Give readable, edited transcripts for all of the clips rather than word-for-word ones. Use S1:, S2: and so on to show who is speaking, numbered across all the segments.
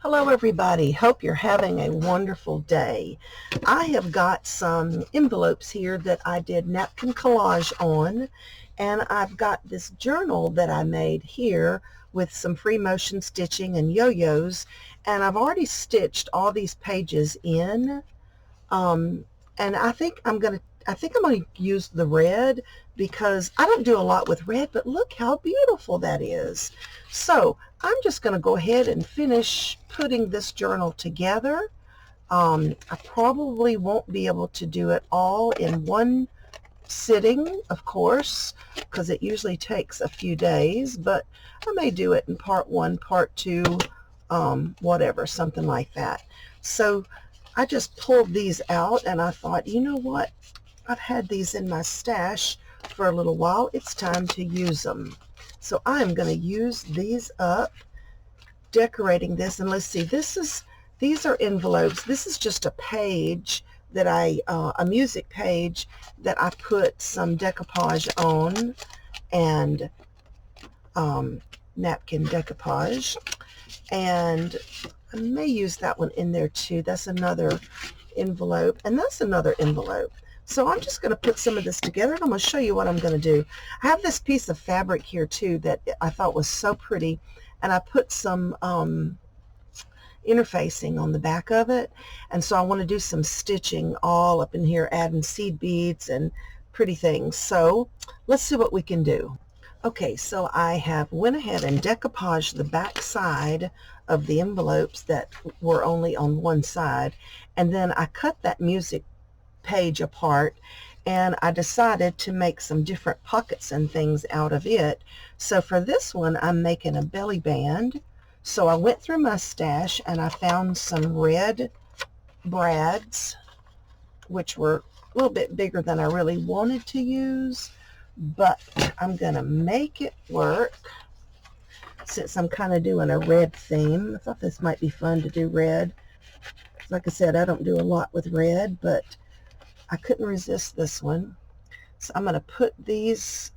S1: Hello everybody, hope you're having a wonderful day. I have got some envelopes here that I did napkin collage on, and I've got this journal that I made here with some free motion stitching and yo-yos, and I've already stitched all these pages in. And I think I'm going to use the red because I don't do a lot with red, but look how beautiful that is. So I'm just going to go ahead and finish putting this journal together. I probably won't be able to do it all in one sitting, of course, because it usually takes a few days, but I may do it in part one, part two, whatever, something like that. So I just pulled these out and I thought, you know what? I've had these in my stash for a little while. It's time to use them. So I'm going to use these up, decorating this. And let's see, these are envelopes. This is just a page that a music page that I put some decoupage on, and napkin decoupage. And I may use that one in there too. That's another envelope, and that's another envelope. So I'm just going to put some of this together, and I'm going to show you what I'm going to do. I have this piece of fabric here too that I thought was so pretty, and I put some interfacing on the back of it, and so I want to do some stitching all up in here, adding seed beads and pretty things. So let's see what we can do. Okay, so I have went ahead and decoupaged the back side of the envelopes that were only on one side, and then I cut that music page apart, and I decided to make some different pockets and things out of it. So for this one, I'm making a belly band. So I went through my stash and I found some red brads, which were a little bit bigger than I really wanted to use, but I'm going to make it work since I'm kind of doing a red theme. I thought this might be fun to do red. Like I said, I don't do a lot with red, but I couldn't resist this one. So I'm going to put this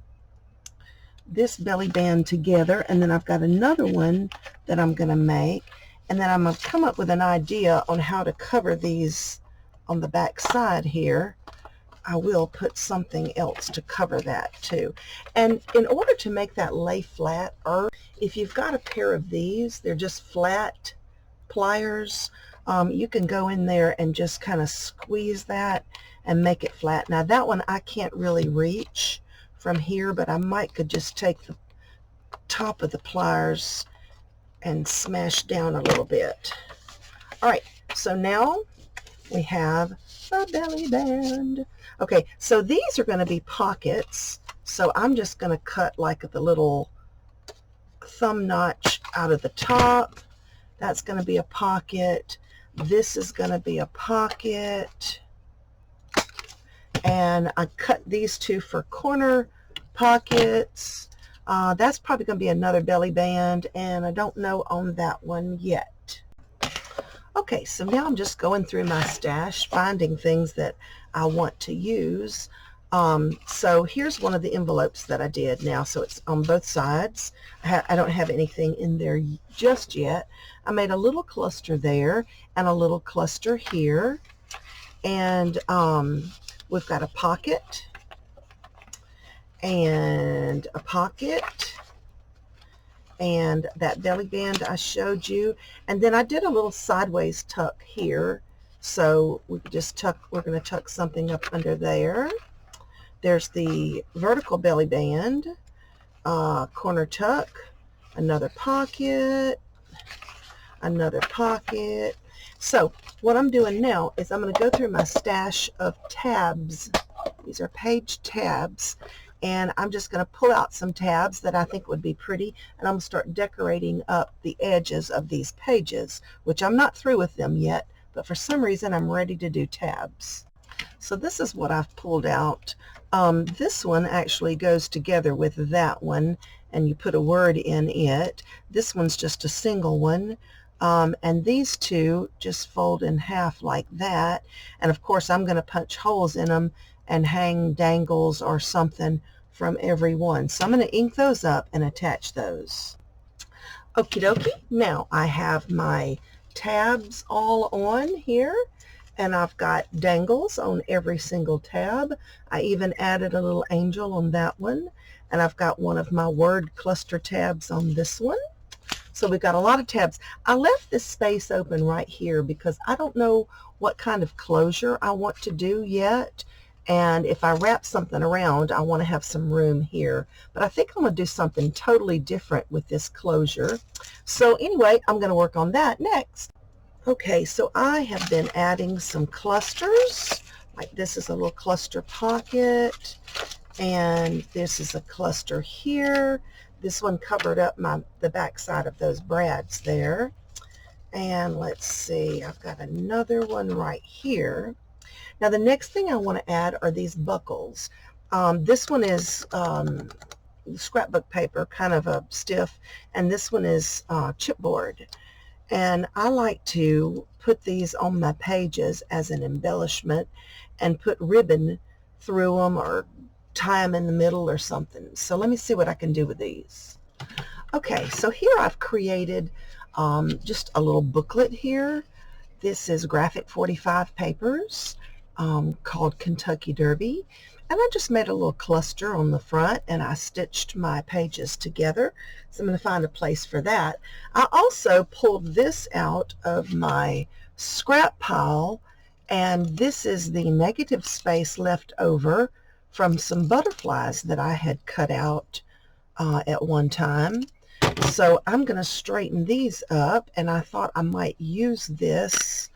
S1: belly band together, and then I've got another one that I'm going to make, and then I'm going to come up with an idea on how to cover these on the back side here. I will put something else to cover that too. And in order to make that lay flat, or if you've got a pair of these, they're just flat pliers, you can go in there and just kind of squeeze that and make it flat. Now that one I can't really reach from here, but I could just take the top of the pliers and smash down a little bit. All right, so now we have a belly band. Okay, so these are going to be pockets, so I'm just going to cut like the little thumb notch out of the top. That's going to be a pocket. This is going to be a pocket. And I cut these two for corner pockets. That's probably going to be another belly band, and I don't know on that one yet. Okay, so now I'm just going through my stash, finding things that I want to use. So here's one of the envelopes that I did now. So it's on both sides. I don't have anything in there just yet. I made a little cluster there and a little cluster here. And we've got a pocket and a pocket and that belly band I showed you. And then I did a little sideways tuck here. So we could just we're going to tuck something up under there. There's the vertical belly band, corner tuck, another pocket, another pocket. So what I'm doing now is I'm going to go through my stash of tabs. These are page tabs, and I'm just going to pull out some tabs that I think would be pretty, and I'm going to start decorating up the edges of these pages, which I'm not through with them yet, but for some reason I'm ready to do tabs. So this is what I've pulled out. This one actually goes together with that one, and you put a word in it. This one's just a single one. And these two just fold in half like that. And of course I'm going to punch holes in them and hang dangles or something from every one. So I'm going to ink those up and attach those. Okie dokie. Now I have my tabs all on here, and I've got dangles on every single tab. I even added a little angel on that one, and I've got one of my word cluster tabs on this one. So we've got a lot of tabs. I left this space open right here because I don't know what kind of closure I want to do yet. And if I wrap something around, I want to have some room here. But I think I'm going to do something totally different with this closure. So anyway, I'm going to work on that next. Okay, so I have been adding some clusters. Like this is a little cluster pocket, and this is a cluster here. This one covered up the back side of those brads there. And let's see, I've got another one right here. Now the next thing I want to add are these buckles. This one is scrapbook paper, kind of a stiff, and this one is chipboard. And I like to put these on my pages as an embellishment and put ribbon through them or tie them in the middle or something. So let me see what I can do with these. Okay, so here I've created just a little booklet here. This is Graphic 45 papers called Kentucky Derby. And I just made a little cluster on the front, and I stitched my pages together. So I'm going to find a place for that. I also pulled this out of my scrap pile, and this is the negative space left over from some butterflies that I had cut out at one time. So I'm going to straighten these up, and I thought I might use this.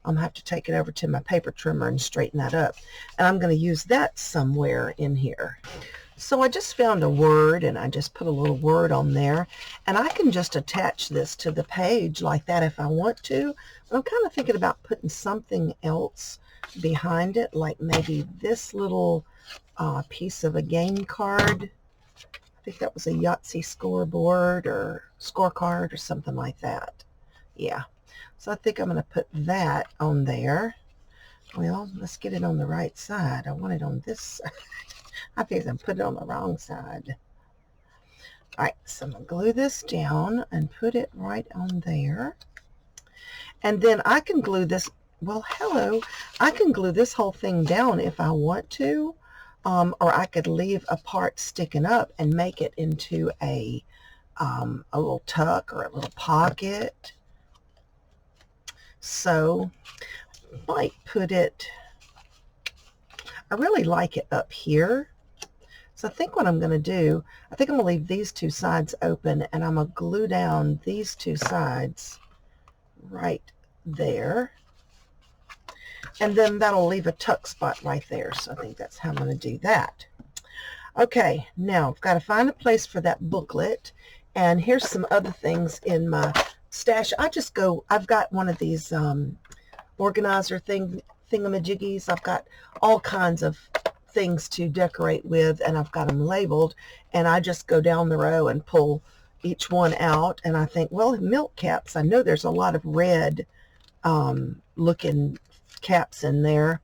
S1: I'm going to have to take it over to my paper trimmer and straighten that up. And I'm going to use that somewhere in here. So I just found a word, and I just put a little word on there. And I can just attach this to the page like that if I want to. But I'm kind of thinking about putting something else behind it, like maybe this little piece of a game card. I think that was a Yahtzee scoreboard or scorecard or something like that. Yeah. So I think I'm going to put that on there. Well, let's get it on the right side. I want it on this side. I think I put it on the wrong side. All right, so I'm going to glue this down and put it right on there. And then I can glue this, well, hello. I can glue this whole thing down if I want to. Or I could leave a part sticking up and make it into a little tuck or a little pocket. So I might put it, I really like it up here. So I think what I'm going to do, I think I'm going to leave these two sides open, and I'm going to glue down these two sides right there. And then that'll leave a tuck spot right there. So I think that's how I'm going to do that. Okay, now I've got to find a place for that booklet. And here's some other things in my stash. I've got one of these organizer thingamajiggies. I've got all kinds of things to decorate with, and I've got them labeled. And I just go down the row and pull each one out. And I think, well, milk caps, I know there's a lot of red looking caps in there,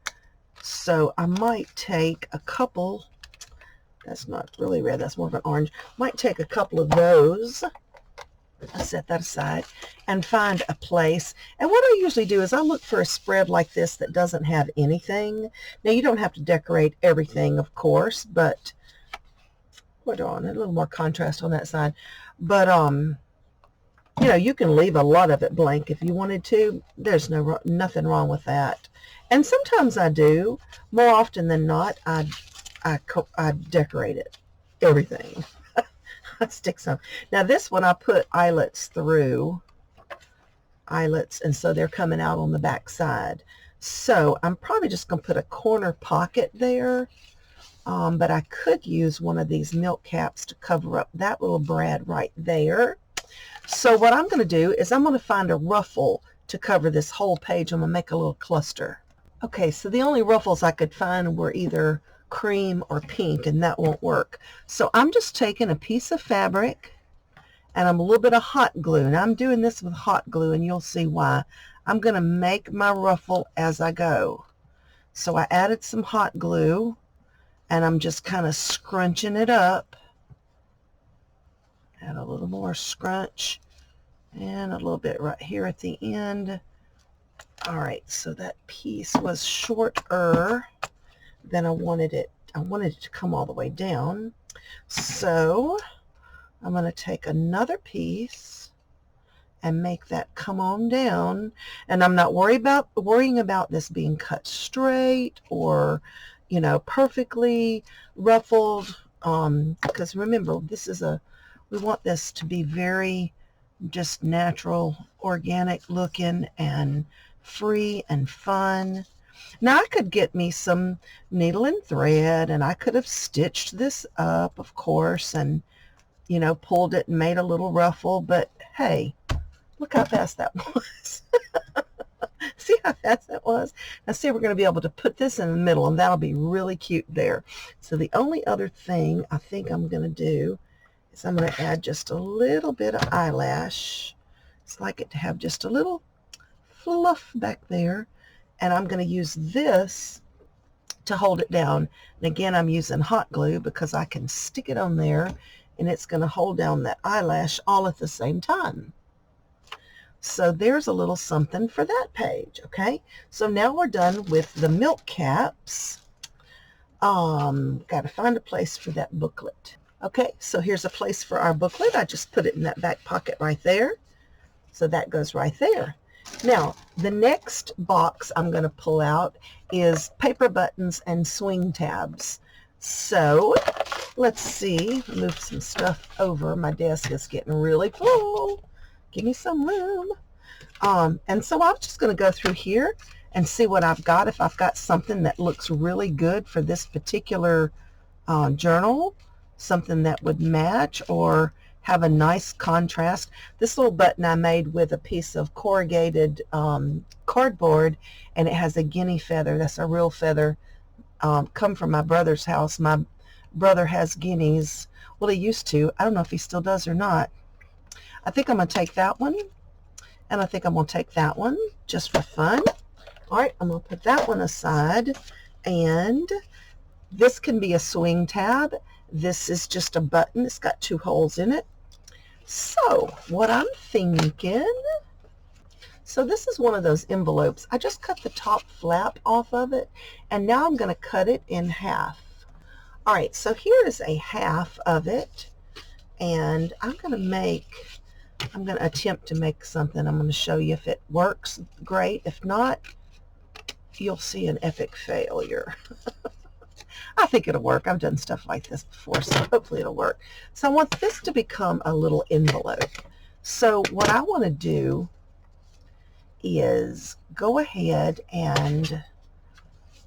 S1: so I might take a couple. That's not really red, that's more of an orange. Might take a couple of those. I'll set that aside and find a place. And what I usually do is I look for a spread like this that doesn't have anything. Now you don't have to decorate everything, of course, but put on a little more contrast on that side. But you know, you can leave a lot of it blank if you wanted to. There's nothing wrong with that. And sometimes I do. More often than not, I decorate it. Everything. I stick some. Now this one I put eyelets through. Eyelets, and so they're coming out on the back side. So I'm probably just going to put a corner pocket there. But I could use one of these milk caps to cover up that little brad right there. So what I'm going to do is I'm going to find a ruffle to cover this whole page. I'm going to make a little cluster. Okay, so the only ruffles I could find were either cream or pink, and that won't work. So I'm just taking a piece of fabric and I'm a little bit of hot glue. Now I'm doing this with hot glue, and you'll see why. I'm going to make my ruffle as I go. So I added some hot glue, and I'm just kind of scrunching it up. Add a little more scrunch, and a little bit right here at the end. All right, so that piece was shorter than I wanted it. I wanted it to come all the way down. So I'm going to take another piece and make that come on down. And I'm not worrying about this being cut straight or, you know, perfectly ruffled. Because remember, we want this to be very just natural, organic looking and free and fun. Now I could get me some needle and thread and I could have stitched this up, of course, and, you know, pulled it and made a little ruffle, but hey, look how fast that was. See how fast that was? Now see, we're going to be able to put this in the middle and that'll be really cute there. So the only other thing I think I'm going to do is I'm going to add just a little bit of eyelash. It's like it to have just a little fluff back there. And I'm going to use this to hold it down. And again, I'm using hot glue because I can stick it on there and it's going to hold down that eyelash all at the same time. So there's a little something for that page, okay? So now we're done with the milk caps. Got to find a place for that booklet. Okay, so here's a place for our booklet. I just put it in that back pocket right there. So that goes right there. Now, the next box I'm going to pull out is paper buttons and swing tabs. So let's see, move some stuff over. My desk is getting really full. Give me some room. And so I'm just going to go through here and see what I've got. If I've got something that looks really good for this particular journal, something that would match or have a nice contrast. This little button I made with a piece of corrugated cardboard, and it has a guinea feather. That's a real feather. Come from my brother's house. My brother has guineas. Well, he used to. I don't know if he still does or not. I think I'm going to take that one, and I think I'm going to take that one just for fun. All right, I'm going to put that one aside, and this can be a swing tab. This is just a button. It's got 2 holes in it. So what I'm thinking, so this is one of those envelopes. I just cut the top flap off of it, and now I'm going to cut it in half. All right, so here is a half of it, and I'm going to attempt to make something. I'm going to show you if it works, great. If not, you'll see an epic failure. I think it'll work. I've done stuff like this before, so hopefully it'll work. So I want this to become a little envelope. So what I want to do is go ahead and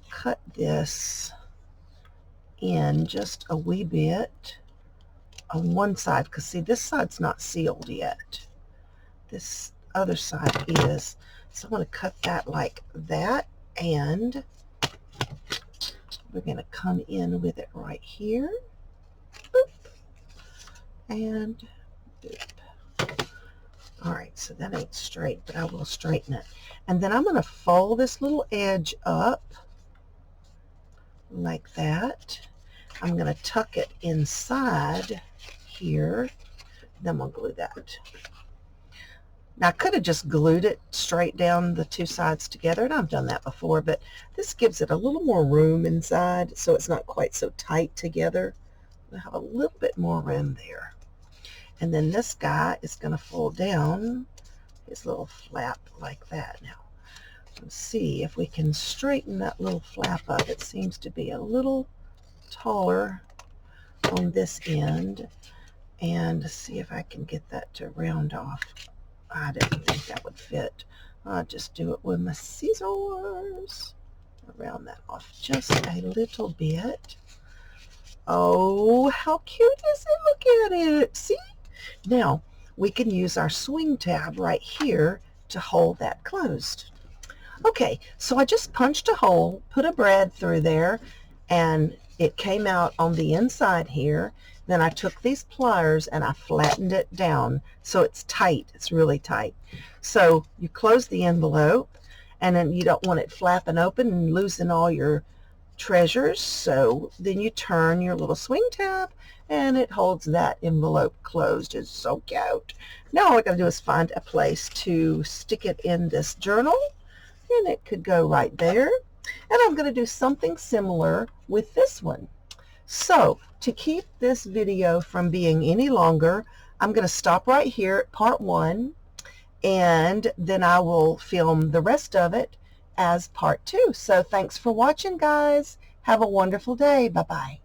S1: cut this in just a wee bit on one side, because see, this side's not sealed yet. This other side is. So I'm going to cut that like that, and we're going to come in with it right here. Boop. And boop. All right, so that ain't straight, but I will straighten it. And then I'm going to fold this little edge up like that. I'm going to tuck it inside here. Then we'll glue that. Now, I could have just glued it straight down the 2 sides together, and I've done that before, but this gives it a little more room inside, so it's not quite so tight together. I have a little bit more room there. And then this guy is going to fold down his little flap like that. Now, let's see if we can straighten that little flap up. It seems to be a little taller on this end, and see if I can get that to round off. I didn't think that would fit. I'll just do it with my scissors. Round that off just a little bit. Oh, how cute is it? Look at it. See? Now, we can use our swing tab right here to hold that closed. Okay, so I just punched a hole, put a brad through there, and it came out on the inside here. Then I took these pliers and I flattened it down so it's tight. It's really tight. So you close the envelope, and then you don't want it flapping open and losing all your treasures. So then you turn your little swing tab and it holds that envelope closed. It's so cute. Now all I got to do is find a place to stick it in this journal, and it could go right there. And I'm going to do something similar with this one. So to keep this video from being any longer, I'm going to stop right here at part 1, and then I will film the rest of it as part 2. So thanks for watching, guys. Have a wonderful day. Bye-bye.